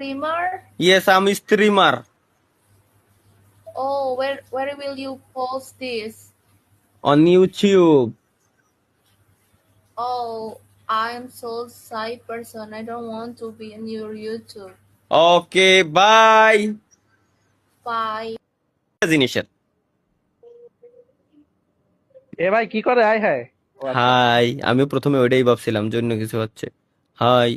Streamer? Yes, I'm a streamer Oh, where will you post this? on YouTube. Oh, I'm so shy person. I don't want to be in your YouTube. Okay, bye. Bye. জিনিসের এ ভাই কি করে আয় হায় ও আচ্ছা high, আমি প্রথমে ওইটাই ভাবছিলাম জন্য কিছু হচ্ছে। হাই,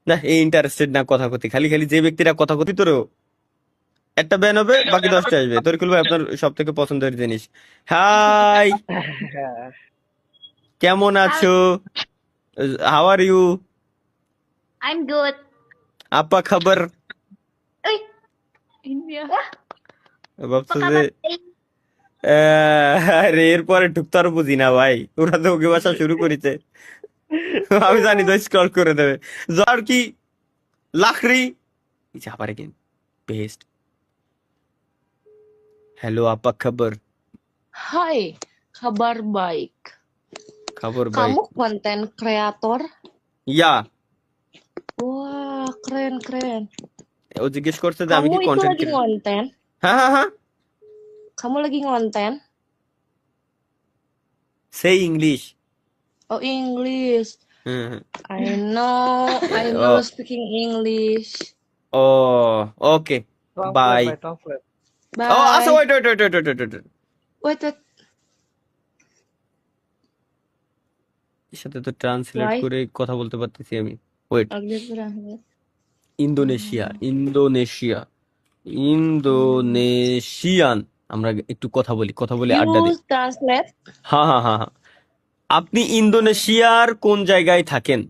না এই ইন্টারেস্টেড না কথা কথি, খালি খালি যে ব্যক্তিরা কথা কথি তোরও একটা ব্যান হবে, বাকি 10টা আসবে। তরিকুল ভাই আপনার সব থেকে পছন্দের জিনিস। হাই, হ্যাঁ কেমন Hi, আছো? How are you? I'm good. আপা খবর? Uy, India. ভাবছো Apa যে kabar? আরে এরপরে ঢুকতে আর বুঝি না ভাই, ওরা তো ওকে বাসা শুরু করেছে। আমি জানি তো স্ক্রল করে দেবে। যার কি লাখরি আবার এগেন পেস্ট। হ্যালো আপা খবর? Hai, kabar baik. খবর ভাই? Kamu konten kreator? ইয়া, Wah, keren. ও জিজ্ঞেস করছে যে আমি Kamu কি itu content lagi creator. ngonten? হ্যাঁ হ্যাঁ হ্যাঁ, Kamu lagi ngonten? সেই ইংলিশ। Oh, English. হ্যাঁ হ্যাঁ। I know ও speaking English. ও, ওকে ট্রান্সলেট বাই। ভাই ট্রান্সলেট ও আচ্ছা, Bye. Wait wait wait wait wait wait, Wait. এর সাথে তো ট্রান্সলেট Why? করে কথা বলতে পারতেছি আমি। Wait, Agak Indonesia Indonesia Indonesian. আমরা একটু কথা বলি আড্ডা দিই। You translate? হ্যাঁ হ্যাঁ হ্যাঁ হ্যাঁ। আপনি ইন্দোনেশিয়ার কোন জায়গায় থাকেন?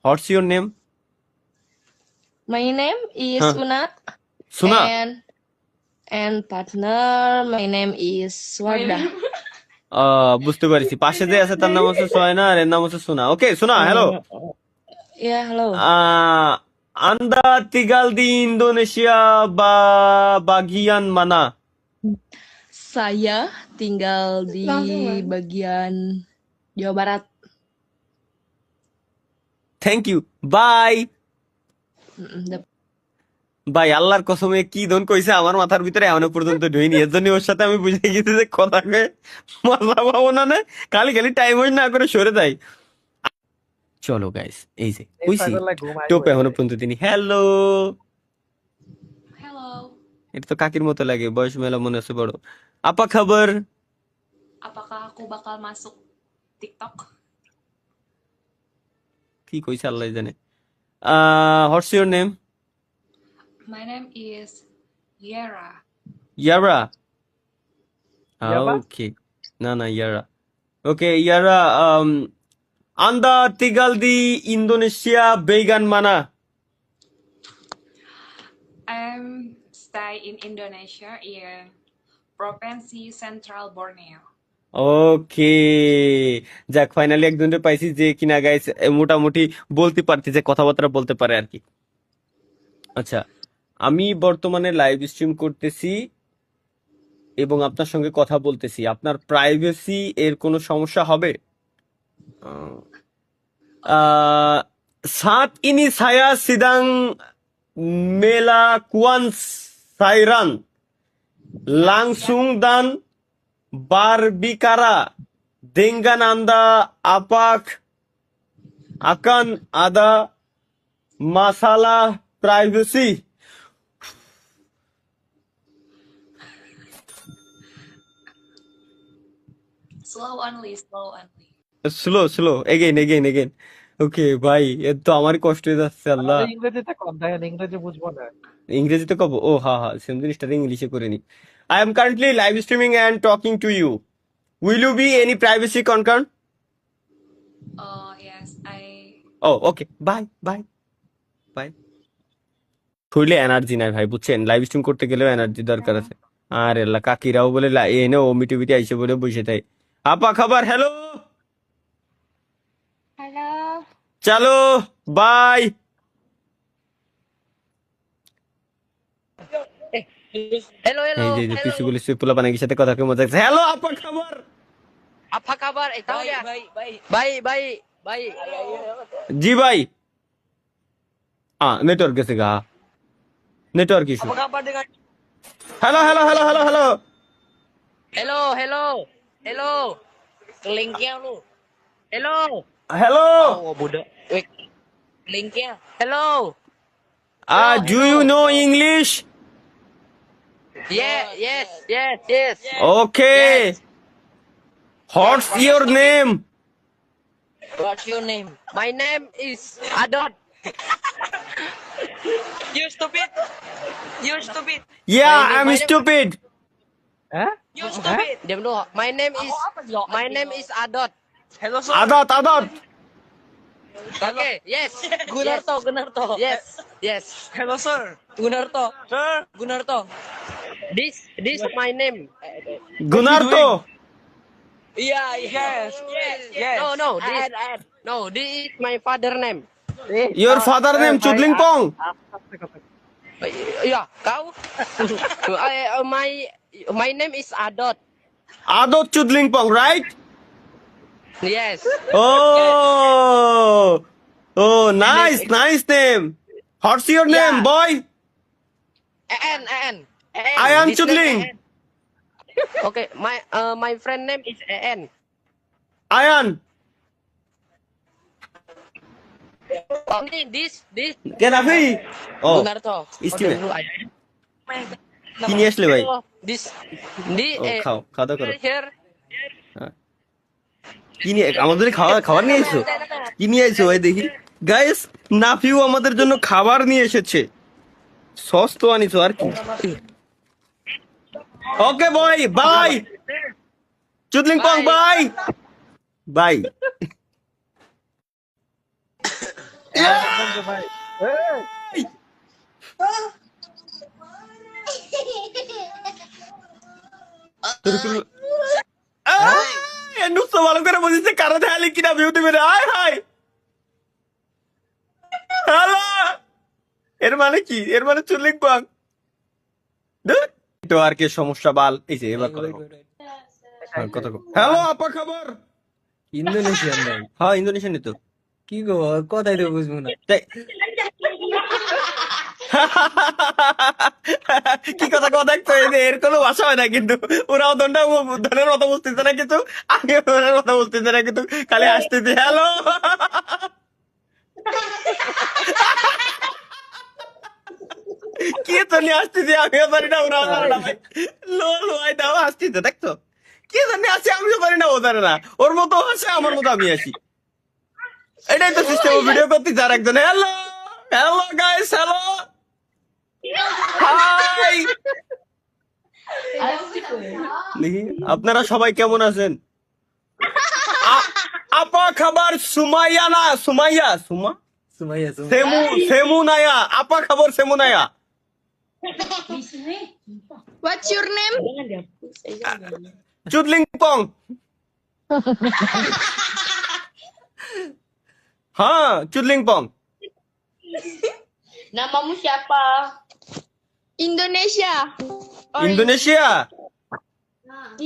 What's your name? My name is হ্যাঁ, Una সোনা। and partner. My name is Wardah. বুঝতে পারছি, পাশে যে আছে তার নাম হচ্ছে সয়না আর এর নাম হচ্ছে সোনা। ওকে সোনা, হ্যালো। Yeah, hello. আন্দা tinggal di Indonesia bagian mana? Saya tinggal di bagian Jawa Barat. Thank you, bye. Mm, ভাই আল্লাহর কসমে কি দন কইছে আমার মাথার ভিতরে এখনো পর্যন্ত ঢুইনি, এর জন্য ওর সাথে আমি বুঝে গেছি যে কথা কয়ে মজা পাবো না, খালি খালি টাইম ওয়েস্ট না করে সরে যাই। চলো গাইস, এই যে এই কইছি ফাইনাল ঘুম আইবো টোপ এখনো পর্যন্ত তিনি। Hello, Hello. এটা তো কাকির মতো লাগে, বয়স মেলা মনে হচ্ছে বড়। আপা খবর? Apakah aku bakal masuk TikTok? কি কইছে আল্লাহ জানে। What's your name? My name is Yera. ইয়ারা। ইয়াবা ওকে, না না ইয়ারা। ওকে ইয়ারা, আন্দা tinggal di Indonesia bagian mana? I'm stay in Indonesia in Provinsi Central Borneo. ওকে, যাক ফাইনালি একজনের পাইছি যে কিনা গাইস মোটামুটি বলতে পারছি, যে কথাবার্তা বলতে পারে আর কি। আচ্ছা, আমি বর্তমানে লাইভ স্ট্রিম করতেছি এবং আপনার সঙ্গে কথা বলতেছি। আপনার প্রাইভেসি এর কোনো সমস্যা হবে? saat ini saya sedang melakukan siaran langsung dan berbicara dengan Anda. Apakah akan ada masalah privasi? Slow only. Slow again. Okay ভাই, এর তো আমারই কষ্ট হয়ে যাচ্ছে আল্লাহ। আমাদের ইংরেজিতে কম দেখেন ইংরেজি বুঝবো না ইংরেজিতে কব? ও হ্যাঁ হ্যাঁ, সেম জিনিসটা ইংলিশে করে নি। I am currently live streaming and talking to you. Will you be any privacy concern? Oh yes, ও ওকে, বাই। শরীরে এনার্জি নাই ভাই, বুঝছেন? লাইভ স্ট্রিম করতে গেলেও এনার্জি দরকার আছে। আর আল্লাহ, কাকিরাও বলে এনে ওমিটি বিটি আইসে বলে বসে তাই। আপা খাবার? Hello, Hello. চলো বাই। Hello, এই hello, যে hello. পিসি বলে পোলা পানাকির সাথে কথা কয়ে মজা লাগছে। হ্যালো আপা খাবার? Apa kabar? Tahu ya? Baik, baik, baik. Baik, baik, भाई जी भाई हाँ नेटवर्क कैसे कहा network issue apa kabar dengan hello hello hello hello hello hello hello hello kelingking lu hello hello oh budak wait kelingking hello do you know English yeah yes okay Yes. What's your name What's your name? My name is Adot. You stupid. You stupid. या My name- I am my name- stupid Hah? You stupid. Diam dulu. My name is Adot. Hello sir. आदत आदत Okay. Yes. Gunarto. Yes. Hello sir. Gunarto. Sir. Gunarto. This my name. Gunarto Yeah. Yes. No. This is my father name. Your father name चुदलिंग पोंग Yeah, kau? My name is Adot. Adot चुदलिंग पोंग right Yes. Oh, nice name. What's your name, Yeah. boy? En. I am This Chudling. name En. Okay, my friend name is En. Ayan. Only this Kenafi? Oh, Gunarto. isti Oh, mein. dulu ayah. কি নিয়ে আসলে ভাই? This ও খাও, খাওয়া দাওয়া করো। here. কি নিয়ে আমাদের খাবার নিয়ে এসেছো? কি নিয়ে এসেছো ভাই দেখি? গাইস, নাফিউ আমাদের জন্য খাবার নিয়ে এসেছে। সস তো আনিছো আর কি? Okay boy, bye. চুদলিং পং বাই। বাই। Bye. Hey. নুসো ভালো করে বুঝিছে কারো দেখালি কিনা ভিউ দিবে রে আয় হাই হ্যালো এর মানে কি এর মানে চুদলিং পং তো আর কি সমস্যা বাল এই যে এবার কথা হ্যালো আপা খবর ইন্দোনেশিয়ান ভাই হ্যাঁ ইন্দোনেশিয়ান তো কি গো কথাই তো বুঝবো না তাই কি কথা কথা দেখছো এর কোনো ভাষা হয় না কিন্তু ওরাও ধনের মতো বুঝতেছে না কিছু আগে ধনের মতো বুঝতেছে না কিন্তু খালি আসতেছে হ্যালো কি তো নিয়ে আসতেছি আমিও পারি না ওরাও পারে না ভাই লো লো দাও আসতেছে দেখছো কি জানি আসে আমিও পারি না ও জানে না ওর মতো আসে আমার মতো আমি আসি এটাই তো সিস্টেম ভিডিও করতে যার একজন hello hello guys hello hi দেখি আপনারা সবাই কেমন আছেন আপা খাবার সুমাইয়া না সুমাইয়া সুমা সুমাইয়া সেমু নায়া আপা খাবার সেমু নায়া What's your name? চুদলিং পং হ্যাঁ চুদলিং পং Namamu siapa? Indonesia. Indonesia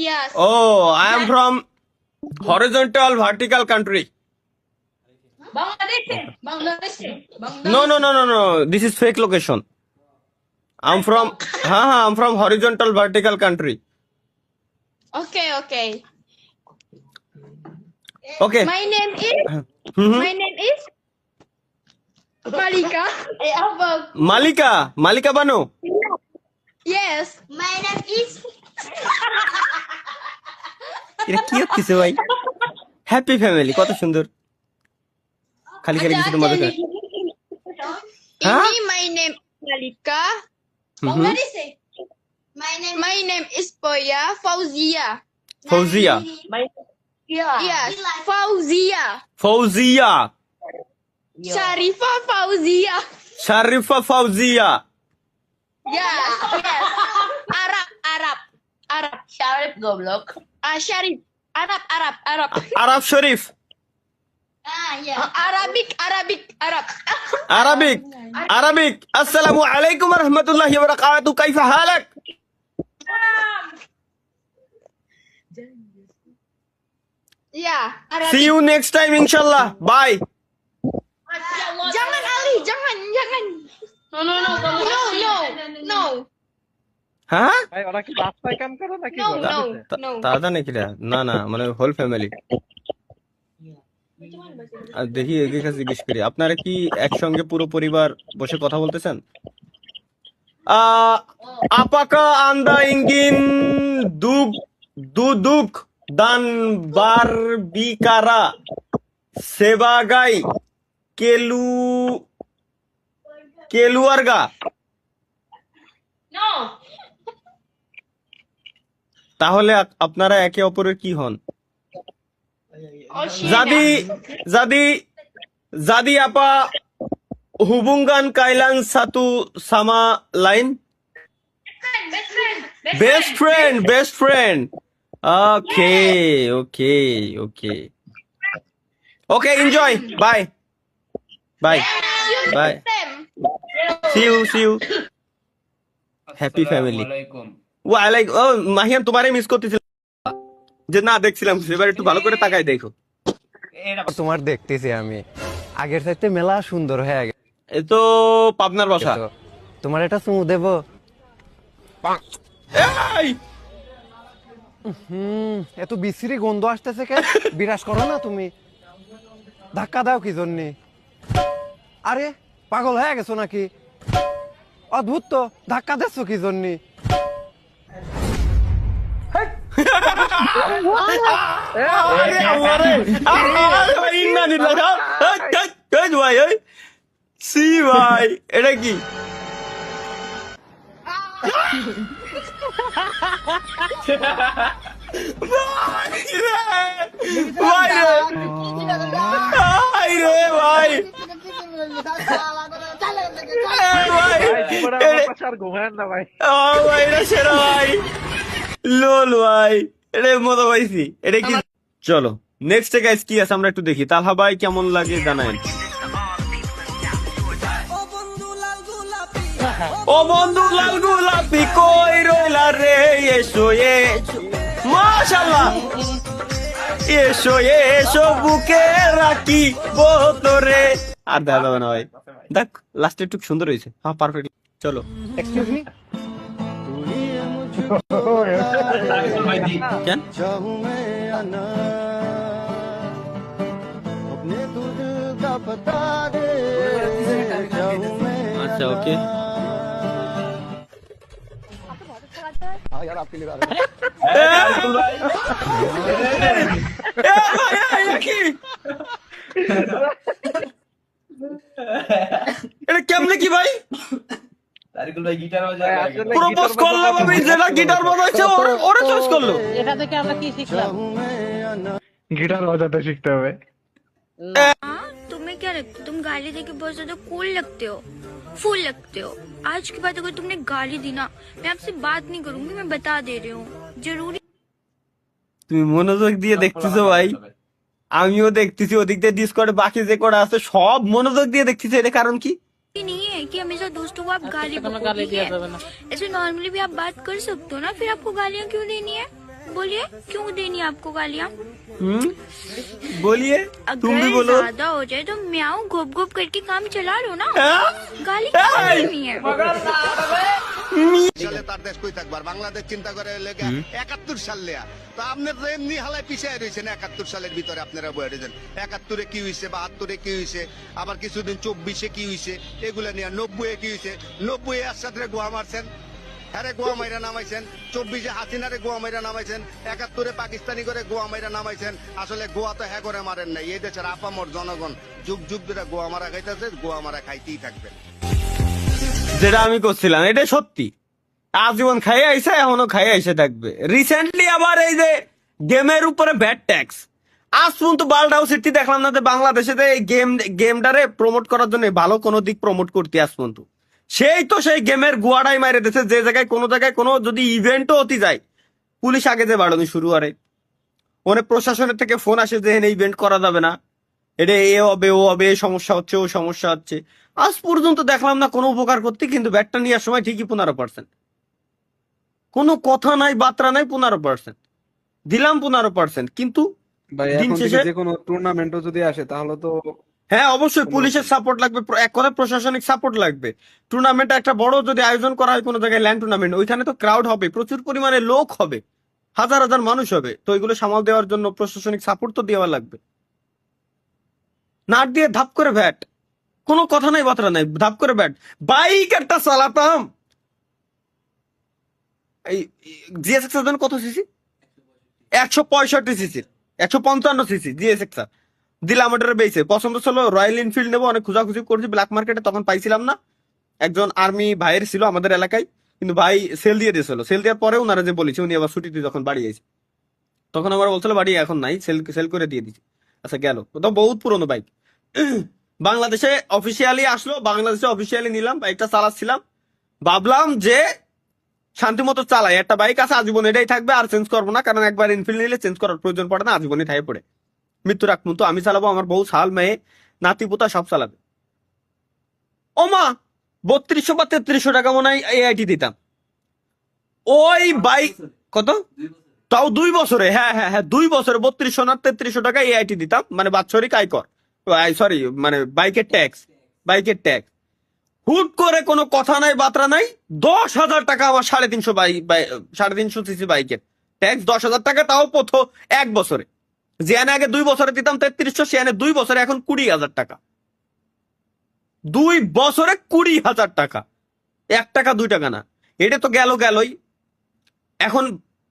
Yes. Oh, I am from horizontal vertical country. Bangladesh. No. This is fake location. I'm from I'm from horizontal vertical country. Okay. Okay. My name is Mhm. Malika. Malika Banu. Yes. My name is এটা কি হচ্ছে ভাই happy family কত সুন্দর খালি খালি কিছু মজা করে Huh? My name is Malika. Mhm. My name is Poya Fauzia. Fauzia. Yes. Fauzia. Fauzia. Sharifa Fauzia. Sharifa Fauzia. Yes. Arab. Sharif goblok. Sharif. Arab. Arab Sharif. Arabic. Arabic. Assalamu alaikum wa rahmatullahi wa barakatuh. Kaifa halak? Iya. See you next time inshallah. Bye. Jangan Ali, jangan. No. হ্যাঁ ভাই ওরা কি রাস্তায় কাম করে নাকি No, বলে? no. দাদা নাকি না মানে হোল ফ্যামিলি। দেখি এদের কাছে জিজ্ঞেস করি, আপনারা কি একসঙ্গে পুরো পরিবার বসে কথা বলতেছেন? Apakah Anda ingin duduk dan berbicara sebagai keluarga? No. তাহলে আপনারা একে অপরের কি হন? Oh, Jadi apa hubungan kalian satu sama lain? Best friend. Okay, enjoy. Bye. See you. Happy family. Mahiyan তোমারে মিস করতেছিলাম, যে না দেখছিলাম, এবার একটু ভালো করে তাকাই দেখো। তোমার দেখতেছি আমি আগের চাইতে মেলা সুন্দর হয়ে গেছে। এ তো পাবনার বাসা। তোমার এটা চুমু দেব? এই! এত বিশ্রী গন্ধ আসতেছে কে? বিরাজ করো না তুমি, ধাক্কা দাও কি জন্যে? আরে পাগল হয়ে গেছো নাকি? অদ্ভুত তো, ধাক্কা দিচ্ছ কি জন্যে? ভাই এটা কি? ভাই জীবনে আমার পাশে আর ঘুমায়েন না ভাই। লোল ভাই, এটা মজা পাইছি। এটা কি? চলো নেক্সট গাইস কি আছে আমরা একটু দেখি। তালহা ভাই কেমন লাগে জানায়েন। ও বন্ধু লাল গোলাপি কই রইলা রে, এসো মাশাআল্লাহ, এসো বুকে রাখি বোতরে। আর দাদা না ভাই, দেখ লাস্টে একটু সুন্দর হয়েছে। হ্যাঁ পারফেক্ট। চলো এক্সকিউজ মি, কেন আচ্ছা ওকে। এটা কেমনে কি ভাই? প্রপোজ করলাম আমি, যেটা গিটার বাজাইছে ওরে চয়েস করলো। এটা থেকে আমরা কি শিখলাম? গিটার বাজাতে শিখতে হবে। तुम्हें क्या लगता है? तुम गाली देके बहुत ज्यादा कूल लगते हो, फूल लगते हो। आज के बाद अगर तुमने गाली दी ना, मैं आपसे बात नहीं करूंगी, मैं बता दे रही हूँ। जरूरी তুমি মনোযোগ দিয়ে দেখতেছো ভাই, আমিও দেখতেছি। ওদিক দিয়ে ডিসকর্ডে বাকি যে কটা আছে সব মনোযোগ দিয়ে দেখতেছি। এটা কারণ কি? नहीं है कि हमेशा दोस्तों को आप गाली बको, ठीक है? ऐसे नॉर्मली भी आप बात कर सकते हो ना, फिर आपको गालियाँ क्यों देनी है? बोलिए क्यों देनी है आपको गालियाँ? बोलिए, तुम भी अगर बोलो। ज्यादा हो जाए तो म्याऊं घोप घोप करके काम चला लो ना, হ্যাঁ? गाली क्यों देनी है? সালে তার দেশ কই থাকবার, বাংলাদেশ চিন্তা করে লেগে 71 সাল লেয়া। তো আপনার তো এমনি হালায় পিছিয়ে রয়েছেন 71 সালের ভিতরে, আপনারা বয়ে রয়েছেন 71-এ কি হয়েছে, 72-এ কি হয়েছে, আবার কিছুদিন 24-এ কি হয়েছে, এগুলা নিয়ে 90-এ কি হয়েছে। 90-এ এরশাদরে গোয়া মারছেন, হ্যাঁ গোয়া মাইরা নামাইছেন। 24-এ হাসিনারে গোয়া মাইরা নামাইছেন। 71-এ পাকিস্তানি করে গোয়া মাইরা নামাইছেন। আসলে গোয়া তো হ্যাঁ করে মারেন নাই। এই দেশের আপামর জনগণ যুগ যুগ ধরে গোয়া মারা খাইতেছে, গোয়া মারা খাইতেই থাকবে। যেটা আমি করছিলাম এটা সত্যি, আজীবন খাইয়ে আইসে, এখনো খাইয়ে আইসে থাকবে। রিসেন্টলি আবার এই যে গেমের উপরে ব্যাড ট্যাক্স, আজ পর্যন্ত বালডাও সিটি দেখলাম না যে বাংলাদেশে এই গেমটারে প্রমোট করার জন্য ভালো কোনো দিক প্রমোট করতে আজ পর্যন্ত। সেই গেমের গুয়াড়াই মাইরে দিয়েছে। যে জায়গায় কোনো যদি ইভেন্টও হতে যায়, পুলিশ আগে যে বাড়ানো শুরু করে, অনেক প্রশাসনের থেকে ফোন আসে যে এখানে ইভেন্ট করা যাবে না, এটা এ হবে ও হবে, এই সমস্যা হচ্ছে ও সমস্যা হচ্ছে। আজ পর্যন্ত দেখলাম না কোনো উপকার করতে, কিন্তু ব্যাটটা নেওয়ার সময় ঠিকই 15%, কোনো কথা নাই বার্তা নাই, 15% দিলাম 15%, কিন্তু ভাই দিন এখন থেকে শেষে যে কোনো টুর্নামেন্টও যদি আসে তাহলে তো হ্যাঁ অবশ্যই কোনো পুলিশের সাপোর্ট লাগবে, এক কথায় প্রশাসনিক সাপোর্ট লাগবে। টুর্নামেন্ট একটা বড় যদি আয়োজন করা হয় কোনো জায়গায়, ল্যান্ড টুর্নামেন্ট, ওইখানে তো ক্রাউড হবে, প্রচুর পরিমাণে লোক হবে, হাজার হাজার মানুষ হবে, তো এগুলো সামাল দেওয়ার জন্য প্রশাসনিক সাপোর্ট তো দেওয়া লাগবে। নাট দিয়ে ধাপ করে ভ্যাট, কোনো কথা নাই বার্তা নাই, ধাপ করে ভ্যাট। বাইক একটা চালাতাম, এই জিএসএক্স এর কত সিসি, 165 সিসির, 155 সিসি জিএসএক্স দিলাম, ওটার বেসে পছন্দ ছিল রয়্যাল এনফিল্ড নেবো, অনেক খোঁজাখুঁজি করছি ব্ল্যাক মার্কেটে, তখন পাইছিলাম না। একজন আর্মি ভাইয়ের ছিল আমাদের এলাকায়, কিন্তু ভাই সেল দিয়ে দিয়েছিল, সেল দেওয়ার পরে ওনারা যে বলেছে, উনি আবার ছুটিতে যখন বাড়ি এসে, তখন আমার বলছিল বাড়ি এখন নাই, সেল সেল করে দিয়ে দিয়েছে। আচ্ছা গেল, তো বহুত পুরনো বাইক। বাংলাদেশে অফিসিয়ালি আসলো, বাংলাদেশে অফিসিয়ালি নিলাম, বাইকটা চালাচ্ছিলাম, ভাবলাম যে শান্তিমতো চালাই, একটা বাইক আছে আজীবন এটাই থাকবে, আর চেঞ্জ করবো না, কারণ একবার ইনফিল নিলে চেঞ্জ করার প্রয়োজন পড়ে না, আজীবনই থাকে পড়ে, মৃত্যু রাখ তো আমি চালাবো, আমার বউ শাল মেয়ে নাতি পোতা সব চালাবে। ও মা, 3200 বা 3300 টাকা মনে হয় এআইটি দিতাম ওই বাইক। কত? তাও 2 বছরে, হ্যাঁ হ্যাঁ হ্যাঁ 2 বছরে 3200 না 3300 টাকা এআইটি দিতাম, মানে বাৎসরিক আয়কর, সরি মানে বাইকের ট্যাক্স, বাইকের ট্যাক্স। হুট করে কোনো কথা নাই বার্তা নাই, 10,000 টাকা আমার 350 350 সিসি বাইকের ট্যাক্স, 10,000 টাকা, তাও প্রথম 1 বছরে। যে আগে 2 বছরে দিতাম 3300, সে 2 বছরে এখন 20,000 টাকা, 2 বছরে 20,000 টাকা, 1 টাকা 2 টাকা না। এটা তো গেলই। এখন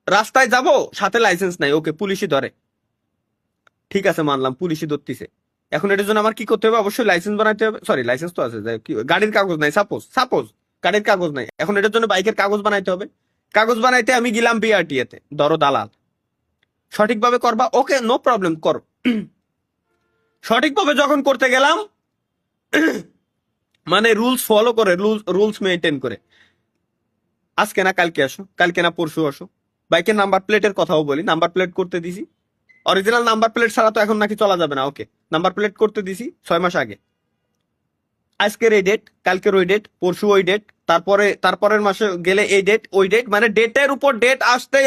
রাস্তায় যাব, সাথে লাইসেন্স নাই, ওকে পুলিশই ধরে, ঠিক আছে মানলাম পুলিশই ধরতেছে। এখন এটার জন্য আমার কি করতে হবে? অবশ্যই লাইসেন্স বানাইতে হবে, সরি লাইসেন্স তো আছে, গাড়ির কাগজ নাই, সাপোজ গাড়ির কাগজ নাই, এখন এটার জন্য বাইকের কাগজ বানাইতে হবে। কাগজ বানাইতে আমি গেলাম বিআরটিএ তে, ধরো দালাল, সঠিকভাবে করবা, ওকে নো প্রবলেম করো। সঠিকভাবে যখন করতে গেলাম, মানে রুলস ফলো করে, রুলস মেনটেন করে, আজকে না কালকে আসো, কালকে না পরশু আসো। বাইকের নাম্বার প্লেটের কথাও বলি, নাম্বার প্লেট করতে দিছি, অরিজিনাল নাম্বার প্লেট ছাড়া তো এখন নাকি চলা যাবে না, ওকে নাম্বার প্লেট করতে দিছি 6 মাস আগে। আজকের এই ডেট, কালকের ওই ডেট, পরশু ওই ডেট, তারপরের মাসে গেলে এই ডেট ওই ডেট, মানে ডেটের উপর ডেট আসতেই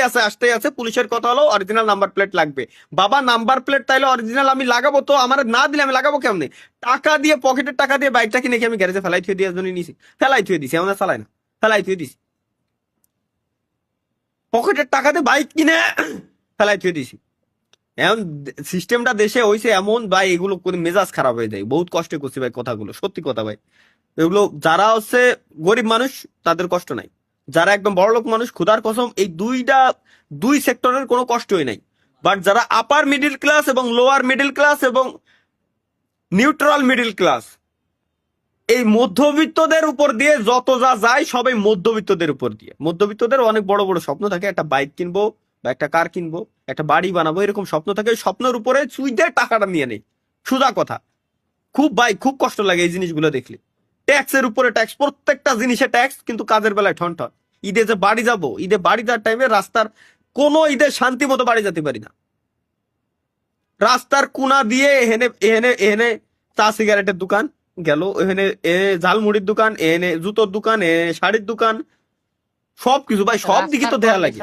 আছে। পুলিশের কথা হলো অরিজিনাল নাম্বার প্লেট লাগবে। বাবা নাম্বার প্লেট তাইলে অরিজিনাল আমি লাগাবো, তো আমার না দিলে আমি লাগাবো কেমনে? টাকা দিয়ে, পকেটের টাকা দিয়ে বাইকটা কিনে কি আমি গ্যারেজে ফেলাই থুয়ে দিয়ে জন্য নিছি? ফেলাই থুয়ে দিছি, আমাদের চালাই না, ফেলাই থুয়ে দিছি, পকেটের টাকা দিয়ে বাইক কিনে ফেলাই থুয়ে দিছি। এখন সিস্টেমটা দেশে হয়েছে এমন ভাই, এগুলো করে মেজাজ খারাপ হয়ে যায়। বহুত কষ্ট করছি ভাই, কথাগুলো সত্যি কথা ভাই। এগুলো যারা হচ্ছে গরিব মানুষ তাদের কষ্ট নাই, যারা একদম বড়লোক মানুষ, ক্ষুধার কসম এই দুই সেক্টরের কোনো কষ্টই নাই। বাট যারা আপার মিডিল ক্লাস এবং লোয়ার মিডিল ক্লাস এবং নিউট্রাল মিডিল ক্লাস, এই মধ্যবিত্তদের উপর দিয়ে যত যা যায় সবাই মধ্যবিত্তদের উপর দিয়ে। মধ্যবিত্তদের অনেক বড় বড় স্বপ্ন থাকে, একটা বাইক কিনবো বা একটা কার কিনবো, একটা বাড়ি বানাবো, এরকম স্বপ্ন থাকে। ওই স্বপ্নের উপরে চুইদের টাকাটা নিয়ে নেই, সোজা কথা। খুব কষ্ট লাগে এই জিনিসগুলো দেখলে। ট্যাক্সের উপরে ট্যাক্স, প্রত্যেকটা জিনিসে ট্যাক্স, কিন্তু কাজের বেলায় ঠন। ঈদে যে বাড়ি যাবো, ঈদে বাড়ি যাওয়ার টাইমে রাস্তার কোনো ঈদে শান্তি মতো বাড়ি যেতে পারি না। রাস্তার কোনা দিয়ে এহেনে চা সিগারেটের দোকান গেল, এখানে ঝালমুড়ির দোকান, এনে জুতোর দোকান, এনে শাড়ির দোকান, সবকিছু ভাই, সব দিকে তো দেয়া লাগে।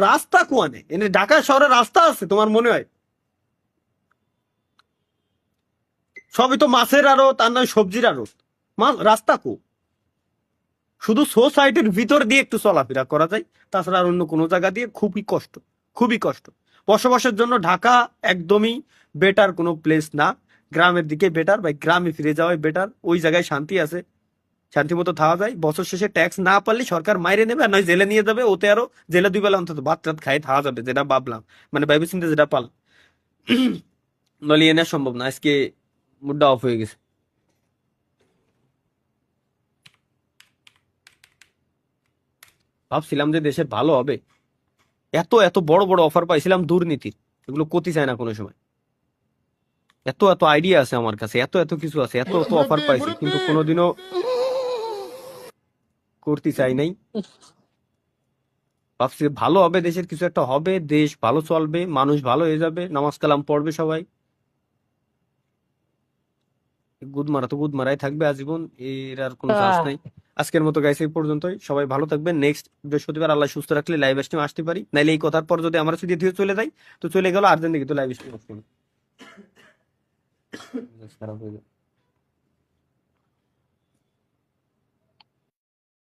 রাস্তা কোয়ানে এনে ঢাকা শহরে রাস্তা আছে তোমার মনে হয়? সবই তো মাছের আড়ত, আর নয় সবজির আড়ত, রাস্তা কো? শুধু সোসাইটির ভিতর দিয়ে একটু চলাফেরা করা যায়, তাছাড়া আর অন্য কোনো জায়গা দিয়ে খুবই কষ্ট। বসবাসের জন্য ঢাকা একদমই বেটার কোনো প্লেস না, গ্রামের দিকে বেটার ভাই, গ্রামে ফিরে যাওয়াই বেটার। ওই জায়গায় শান্তি আছে, শান্তি মতো থাকা যায়। বছর শেষে ট্যাক্স না পারলে সরকার মাইরে নেবে, আর নয় জেলে নিয়ে যাবে, ওতে আরো জেলে 2 বেলা অন্তত ভাত টাত খাই থাকা যাবে, যেটা ভাবলাম, মানে ভাইবে চিন্তা যেটা পাল, নলি এনে সম্ভব না। আজকে মুডটা অফ হয়ে গেছে। ভাবছিলাম যে দেশের ভালো হবে, এত বড় বড় অফার পাইছিলাম দুর্নীতির, এগুলো করতে চায় না কোনো সময়। এত আইডিয়া আছে আমার কাছে, এত কিছু আছে, এত অফার পাইছি, কিন্তু কোনোদিনও করতে চাই নাই। ভাবছি ভালো হবে, দেশের কিছু একটা হবে, দেশ ভালো চলবে, মানুষ ভালো হয়ে যাবে, নামাজ কালাম পড়বে সবাই, গুদ মারা তো গুদ মারাই থাকবে আজীবন, এর আর কোনো চান্স নাই। আজকের মতো গাইস এই পর্যন্তই, সবাই ভালো থাকবেন। নেক্সট বৃহস্পতিবার আল্লাহ সুস্থ রাখলে লাইভ স্ট্রিম আসতে পারি, নাইলে এই কথার পর যদি আমরা যদি দিয়ে চলে যাই তো চলে গেল, আর দিন দেখি তো লাইভ স্ট্রিম আসতে